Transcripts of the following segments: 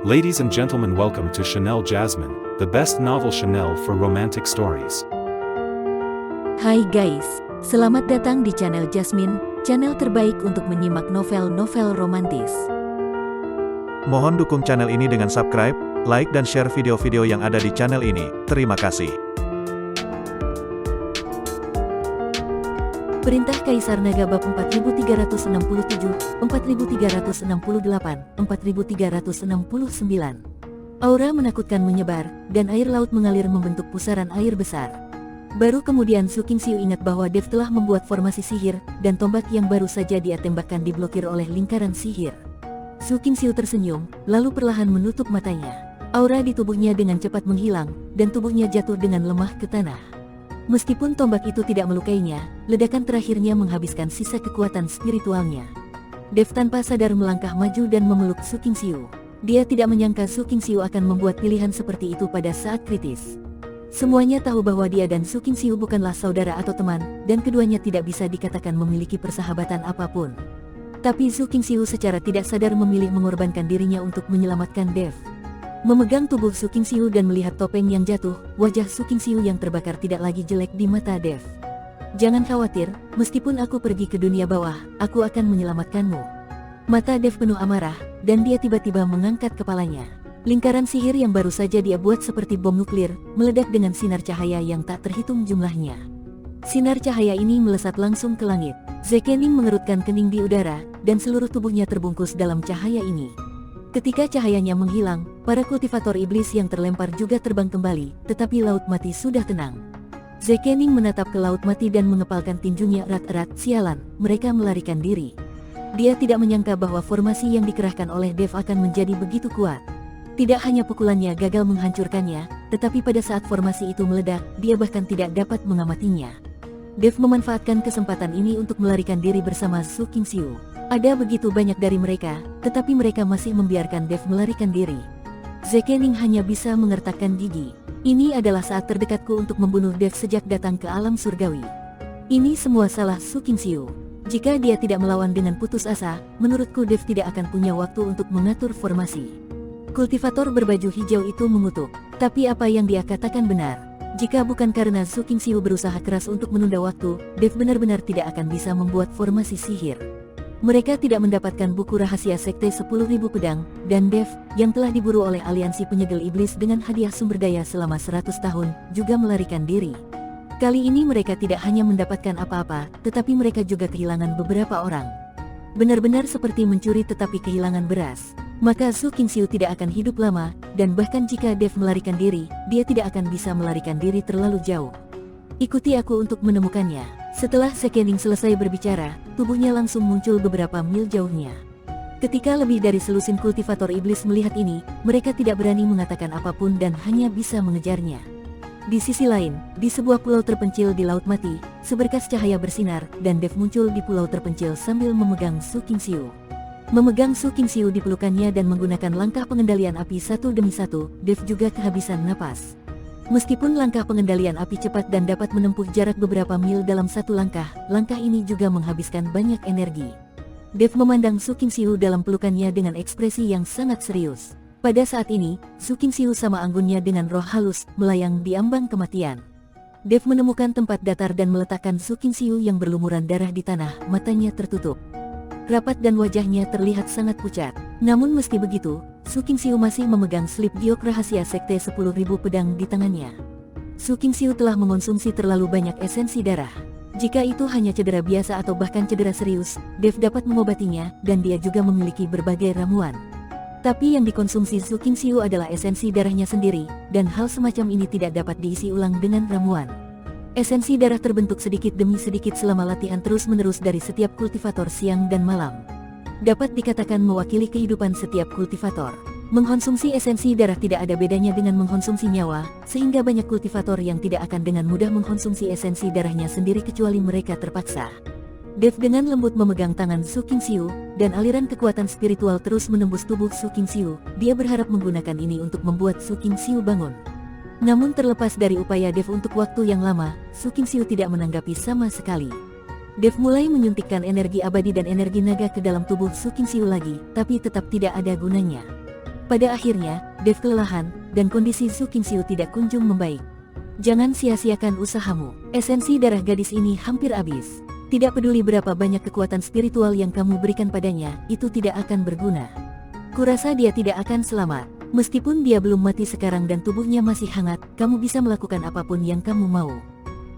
Ladies and gentlemen, welcome to Chanel Jasmine, the best novel Chanel for romantic stories. Hai guys, selamat datang di channel Jasmine, channel terbaik untuk menyimak novel-novel romantis. Mohon dukung channel ini dengan subscribe, like dan share video-video yang ada di channel ini. Terima kasih. Perintah Kaisar Naga bab 4367, 4368, 4369. Aura menakutkan menyebar, dan air laut mengalir membentuk pusaran air besar. Baru kemudian Su Qingxiu ingat bahwa Dev telah membuat formasi sihir, dan tombak yang baru saja dia tembakkan diblokir oleh lingkaran sihir. Su Qingxiu tersenyum, lalu perlahan menutup matanya. Aura di tubuhnya dengan cepat menghilang, dan tubuhnya jatuh dengan lemah ke tanah. Meskipun tombak itu tidak melukainya, ledakan terakhirnya menghabiskan sisa kekuatan spiritualnya. Dev tanpa sadar melangkah maju dan memeluk Su Qingxiu. Dia tidak menyangka Su Qingxiu akan membuat pilihan seperti itu pada saat kritis. Semuanya tahu bahwa dia dan Su Qingxiu bukanlah saudara atau teman, dan keduanya tidak bisa dikatakan memiliki persahabatan apapun. Tapi Su Qingxiu secara tidak sadar memilih mengorbankan dirinya untuk menyelamatkan Dev. Memegang tubuh Su Qingxiu dan melihat topeng yang jatuh, wajah Su Qingxiu yang terbakar tidak lagi jelek di mata Dev. Jangan khawatir, meskipun aku pergi ke dunia bawah, aku akan menyelamatkanmu. Mata Dev penuh amarah, dan dia tiba-tiba mengangkat kepalanya. Lingkaran sihir yang baru saja dia buat seperti bom nuklir, meledak dengan sinar cahaya yang tak terhitung jumlahnya. Sinar cahaya ini melesat langsung ke langit. Zekening mengerutkan kening di udara, dan seluruh tubuhnya terbungkus dalam cahaya ini. Ketika cahayanya menghilang, para kultivator iblis yang terlempar juga terbang kembali, tetapi laut mati sudah tenang. Zekening menatap ke laut mati dan mengepalkan tinjunya erat-erat. Sialan, mereka melarikan diri. Dia tidak menyangka bahwa formasi yang dikerahkan oleh Dev akan menjadi begitu kuat. Tidak hanya pukulannya gagal menghancurkannya, tetapi pada saat formasi itu meledak, dia bahkan tidak dapat mengamatinya. Dev memanfaatkan kesempatan ini untuk melarikan diri bersama Su Qingxiu. Ada begitu banyak dari mereka, tetapi mereka masih membiarkan Dev melarikan diri. Zekening hanya bisa mengertakkan gigi. Ini adalah saat terdekatku untuk membunuh Dev sejak datang ke alam surgawi. Ini semua salah Su Qingxiu. Jika dia tidak melawan dengan putus asa, menurutku Dev tidak akan punya waktu untuk mengatur formasi. Kultivator berbaju hijau itu mengutuk. Tapi apa yang dia katakan benar. Jika bukan karena Su Qingxiu berusaha keras untuk menunda waktu, Dev benar-benar tidak akan bisa membuat formasi sihir. Mereka tidak mendapatkan buku rahasia sekte 10.000 pedang, dan Dev, yang telah diburu oleh aliansi penyegel iblis dengan hadiah sumber daya selama 100 tahun, juga melarikan diri. Kali ini mereka tidak hanya mendapatkan apa-apa, tetapi mereka juga kehilangan beberapa orang. Benar-benar seperti mencuri tetapi kehilangan beras. Maka Su Qingxiu tidak akan hidup lama, dan bahkan jika Dev melarikan diri, dia tidak akan bisa melarikan diri terlalu jauh. Ikuti aku untuk menemukannya. Setelah Zekening selesai berbicara, tubuhnya langsung muncul beberapa mil jauhnya. Ketika lebih dari selusin kultivator iblis melihat ini, mereka tidak berani mengatakan apapun dan hanya bisa mengejarnya. Di sisi lain, di sebuah pulau terpencil di Laut Mati, seberkas cahaya bersinar, dan Dev muncul di pulau terpencil sambil memegang Su Qingxiu. Memegang Su Qingxiu di pelukannya dan menggunakan langkah pengendalian api satu demi satu, Dev juga kehabisan napas. Meskipun langkah pengendalian api cepat dan dapat menempuh jarak beberapa mil dalam satu langkah, langkah ini juga menghabiskan banyak energi. Dev memandang Su Qingxiu dalam pelukannya dengan ekspresi yang sangat serius. Pada saat ini, Su Qingxiu sama anggunnya dengan roh halus, melayang di ambang kematian. Dev menemukan tempat datar dan meletakkan Su Qingxiu yang berlumuran darah di tanah, matanya tertutup. Rapat dan wajahnya terlihat sangat pucat. Namun meski begitu, Su Qingxiu masih memegang slip giok rahasia sekte 10.000 pedang di tangannya. Su Qingxiu telah mengonsumsi terlalu banyak esensi darah. Jika itu hanya cedera biasa atau bahkan cedera serius, Dev dapat mengobatinya, dan dia juga memiliki berbagai ramuan. Tapi yang dikonsumsi Su Qingxiu adalah esensi darahnya sendiri, dan hal semacam ini tidak dapat diisi ulang dengan ramuan. Esensi darah terbentuk sedikit demi sedikit selama latihan terus-menerus dari setiap kultivator siang dan malam. Dapat dikatakan mewakili kehidupan setiap kultivator. Mengkonsumsi esensi darah tidak ada bedanya dengan mengkonsumsi nyawa, sehingga banyak kultivator yang tidak akan dengan mudah mengkonsumsi esensi darahnya sendiri kecuali mereka terpaksa. Dev dengan lembut memegang tangan Su Qingxiu, dan aliran kekuatan spiritual terus menembus tubuh Su Qingxiu. Dia berharap menggunakan ini untuk membuat Su Qingxiu bangun. Namun terlepas dari upaya Dev untuk waktu yang lama, Su Qingxiu tidak menanggapi sama sekali. Dev mulai menyuntikkan energi abadi dan energi naga ke dalam tubuh Su Qingxiu lagi, tapi tetap tidak ada gunanya. Pada akhirnya, Dev kelelahan, dan kondisi Su Qingxiu tidak kunjung membaik. Jangan sia-siakan usahamu. Esensi darah gadis ini hampir habis. Tidak peduli berapa banyak kekuatan spiritual yang kamu berikan padanya, itu tidak akan berguna. Kurasa dia tidak akan selamat. Meskipun dia belum mati sekarang dan tubuhnya masih hangat, kamu bisa melakukan apapun yang kamu mau.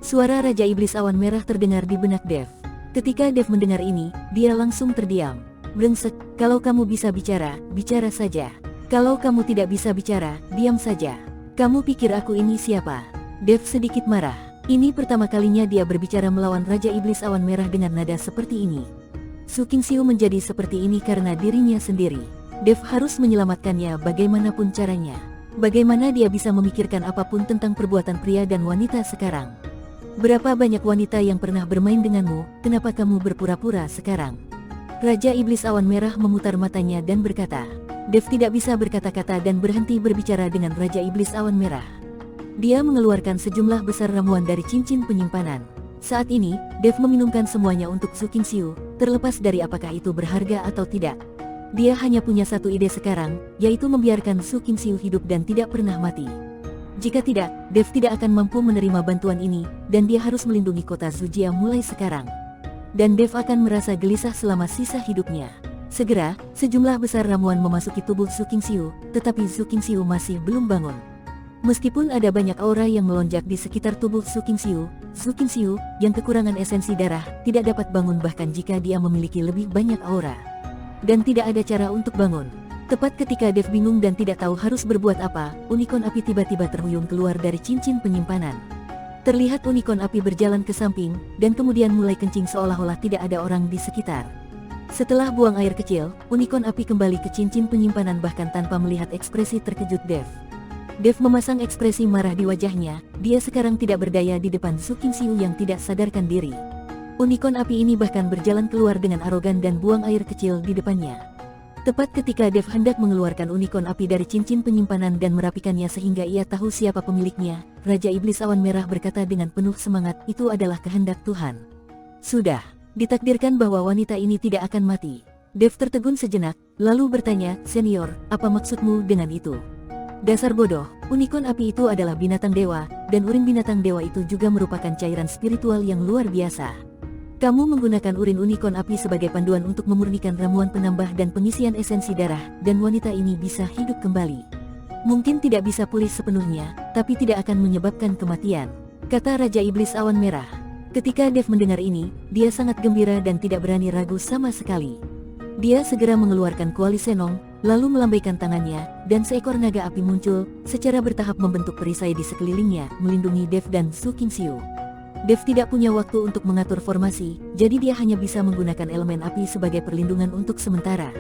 Suara Raja Iblis Awan Merah terdengar di benak Dev. Ketika Dev mendengar ini, dia langsung terdiam. Brengsek, kalau kamu bisa bicara, bicara saja. Kalau kamu tidak bisa bicara, diam saja. Kamu pikir aku ini siapa? Dev sedikit marah. Ini pertama kalinya dia berbicara melawan Raja Iblis Awan Merah dengan nada seperti ini. Su Qingxiu menjadi seperti ini karena dirinya sendiri. Dev harus menyelamatkannya bagaimanapun caranya. Bagaimana dia bisa memikirkan apapun tentang perbuatan pria dan wanita sekarang? Berapa banyak wanita yang pernah bermain denganmu, kenapa kamu berpura-pura sekarang? Raja Iblis Awan Merah memutar matanya dan berkata. Dev tidak bisa berkata-kata dan berhenti berbicara dengan Raja Iblis Awan Merah. Dia mengeluarkan sejumlah besar ramuan dari cincin penyimpanan. Saat ini, Dev meminumkan semuanya untuk Su Qingxiu, terlepas dari apakah itu berharga atau tidak. Dia hanya punya satu ide sekarang, yaitu membiarkan Su Qingxiu hidup dan tidak pernah mati. Jika tidak, Dev tidak akan mampu menerima bantuan ini, dan dia harus melindungi kota Zujia mulai sekarang. Dan Dev akan merasa gelisah selama sisa hidupnya. Segera, sejumlah besar ramuan memasuki tubuh Su Qingxiu, tetapi Su Qingxiu masih belum bangun. Meskipun ada banyak aura yang melonjak di sekitar tubuh Su Qingxiu yang kekurangan esensi darah, tidak dapat bangun bahkan jika dia memiliki lebih banyak aura. Dan tidak ada cara untuk bangun. Tepat ketika Dev bingung dan tidak tahu harus berbuat apa, unicorn api tiba-tiba terhuyung keluar dari cincin penyimpanan. Terlihat unicorn api berjalan ke samping, dan kemudian mulai kencing seolah-olah tidak ada orang di sekitar. Setelah buang air kecil, unicorn api kembali ke cincin penyimpanan bahkan tanpa melihat ekspresi terkejut Dev. Dev memasang ekspresi marah di wajahnya, dia sekarang tidak berdaya di depan Su Qingxiu yang tidak sadarkan diri. Unicorn api ini bahkan berjalan keluar dengan arogan dan buang air kecil di depannya. Tepat ketika Dev hendak mengeluarkan unicorn api dari cincin penyimpanan dan merapikannya sehingga ia tahu siapa pemiliknya, Raja Iblis Awan Merah berkata dengan penuh semangat, itu adalah kehendak Tuhan. Sudah, ditakdirkan bahwa wanita ini tidak akan mati. Dev tertegun sejenak, lalu bertanya, senior, apa maksudmu dengan itu? Dasar bodoh, unicorn api itu adalah binatang dewa, dan urin binatang dewa itu juga merupakan cairan spiritual yang luar biasa. Kamu menggunakan urin unicorn api sebagai panduan untuk memurnikan ramuan penambah dan pengisian esensi darah, dan wanita ini bisa hidup kembali. Mungkin tidak bisa pulih sepenuhnya, tapi tidak akan menyebabkan kematian, kata Raja Iblis Awan Merah. Ketika Dev mendengar ini, dia sangat gembira dan tidak berani ragu sama sekali. Dia segera mengeluarkan kuali senong, lalu melambaikan tangannya, dan seekor naga api muncul, secara bertahap membentuk perisai di sekelilingnya, melindungi Dev dan Su Qingxiu. Dev tidak punya waktu untuk mengatur formasi, jadi dia hanya bisa menggunakan elemen api sebagai perlindungan untuk sementara.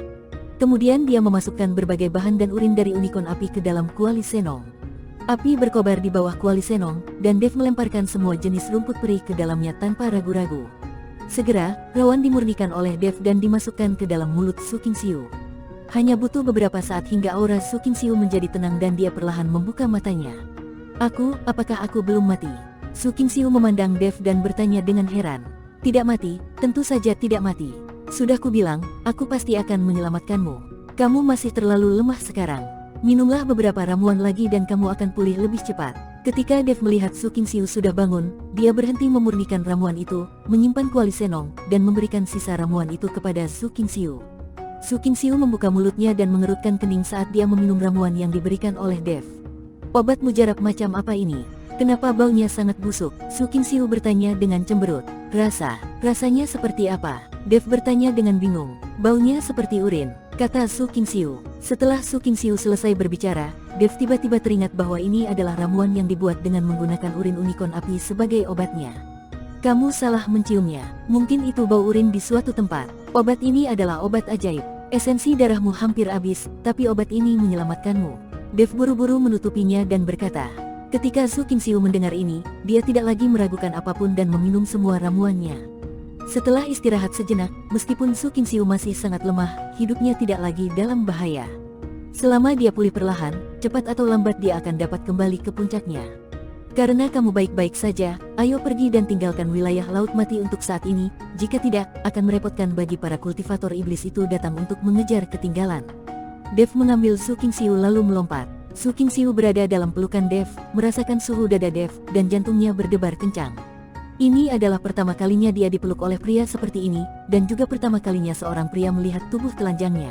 Kemudian dia memasukkan berbagai bahan dan urin dari unicorn api ke dalam kuali senong. Api berkobar di bawah kuali senong, dan Dev melemparkan semua jenis rumput perih ke dalamnya tanpa ragu-ragu. Segera, rawan dimurnikan oleh Dev dan dimasukkan ke dalam mulut Su Qingxiu. Hanya butuh beberapa saat hingga aura Su Qingxiu menjadi tenang dan dia perlahan membuka matanya. Apakah aku belum mati? Su Qingxiu memandang Dev dan bertanya dengan heran. Tidak mati, tentu saja tidak mati. Sudah kubilang, aku pasti akan menyelamatkanmu. Kamu masih terlalu lemah sekarang. Minumlah beberapa ramuan lagi dan kamu akan pulih lebih cepat. Ketika Dev melihat Su Qingxiu sudah bangun, dia berhenti memurnikan ramuan itu, menyimpan kuali senong, dan memberikan sisa ramuan itu kepada Su Qingxiu. Su Qingxiu membuka mulutnya dan mengerutkan kening saat dia meminum ramuan yang diberikan oleh Dev. Obat mujarab macam apa ini? Kenapa baunya sangat busuk? Su Qingxiu bertanya dengan cemberut. Rasanya seperti apa? Dev bertanya dengan bingung. Baunya seperti urin, kata Su Qingxiu. Setelah Su Qingxiu selesai berbicara, Dev tiba-tiba teringat bahwa ini adalah ramuan yang dibuat dengan menggunakan urin unicorn api sebagai obatnya. Kamu salah menciumnya. Mungkin itu bau urin di suatu tempat. Obat ini adalah obat ajaib. Esensi darahmu hampir habis, tapi obat ini menyelamatkanmu. Dev buru-buru menutupinya dan berkata. Ketika Su Qingxiu mendengar ini, dia tidak lagi meragukan apapun dan meminum semua ramuannya. Setelah istirahat sejenak, meskipun Su Qingxiu masih sangat lemah, hidupnya tidak lagi dalam bahaya. Selama dia pulih perlahan, cepat atau lambat dia akan dapat kembali ke puncaknya. Karena kamu baik-baik saja, ayo pergi dan tinggalkan wilayah Laut Mati untuk saat ini, jika tidak, akan merepotkan bagi para kultivator iblis itu datang untuk mengejar ketinggalan. Dev mengambil Su Qingxiu lalu melompat. Su Qingxiu berada dalam pelukan Dev, merasakan suhu dada Dev, dan jantungnya berdebar kencang. Ini adalah pertama kalinya dia dipeluk oleh pria seperti ini, dan juga pertama kalinya seorang pria melihat tubuh telanjangnya.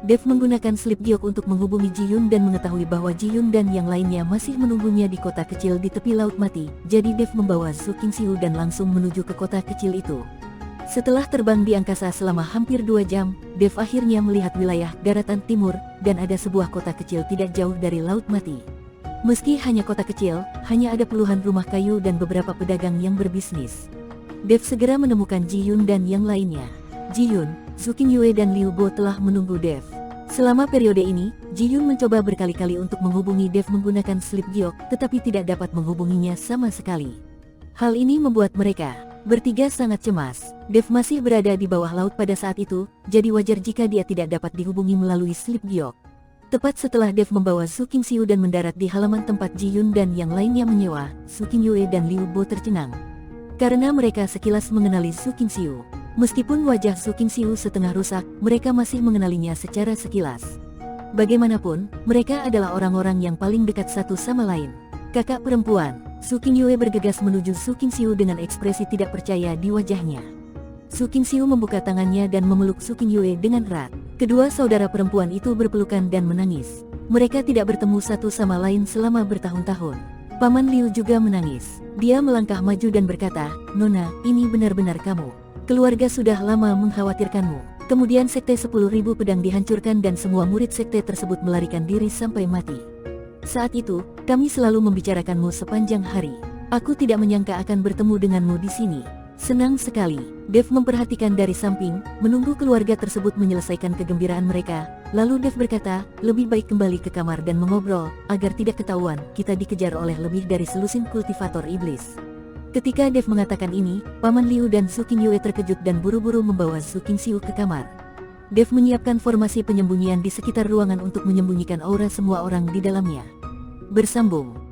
Dev menggunakan slip giok untuk menghubungi Ji-Yun dan mengetahui bahwa Ji-Yun dan yang lainnya masih menunggunya di kota kecil di tepi Laut Mati, jadi Dev membawa Su Qingxiu dan langsung menuju ke kota kecil itu. Setelah terbang di angkasa selama hampir 2 jam, Dev akhirnya melihat wilayah daratan timur, dan ada sebuah kota kecil tidak jauh dari Laut Mati. Meski hanya kota kecil, hanya ada puluhan rumah kayu dan beberapa pedagang yang berbisnis. Dev segera menemukan Ji-Yun dan yang lainnya. Ji-Yun, Su Qingyue dan Liu Bo telah menunggu Dev. Selama periode ini, Ji-Yun mencoba berkali-kali untuk menghubungi Dev menggunakan slip giok, tetapi tidak dapat menghubunginya sama sekali. Hal ini membuat mereka bertiga sangat cemas. Dev masih berada di bawah laut pada saat itu, jadi wajar jika dia tidak dapat dihubungi melalui slip giok. Tepat setelah Dev membawa Su Qingxiu dan mendarat di halaman tempat Ji-Yun dan yang lainnya menyewa, Su Qingyue dan Liu Bo tercengang. Karena mereka sekilas mengenali Su Qingxiu. Meskipun wajah Su Qingxiu setengah rusak, mereka masih mengenalinya secara sekilas. Bagaimanapun, mereka adalah orang-orang yang paling dekat satu sama lain. Kakak perempuan, Su Qingyue bergegas menuju Su Qingxiu dengan ekspresi tidak percaya di wajahnya. Su Qingxiu membuka tangannya dan memeluk Su Qingyue dengan erat. Kedua saudara perempuan itu berpelukan dan menangis. Mereka tidak bertemu satu sama lain selama bertahun-tahun. Paman Liu juga menangis. Dia melangkah maju dan berkata, "Nona, ini benar-benar kamu. Keluarga sudah lama mengkhawatirkanmu." Kemudian sekte 10.000 pedang dihancurkan dan semua murid sekte tersebut melarikan diri sampai mati. Saat itu, kami selalu membicarakanmu sepanjang hari. Aku tidak menyangka akan bertemu denganmu di sini. Senang sekali. Dev memperhatikan dari samping, menunggu keluarga tersebut menyelesaikan kegembiraan mereka. Lalu Dev berkata, lebih baik kembali ke kamar dan mengobrol, agar tidak ketahuan kita dikejar oleh lebih dari selusin kultivator iblis. Ketika Dev mengatakan ini, Paman Liu dan Su Qingyue terkejut dan buru-buru membawa Su Qingxiu ke kamar. Dev menyiapkan formasi penyembunyian di sekitar ruangan untuk menyembunyikan aura semua orang di dalamnya. Bersambung.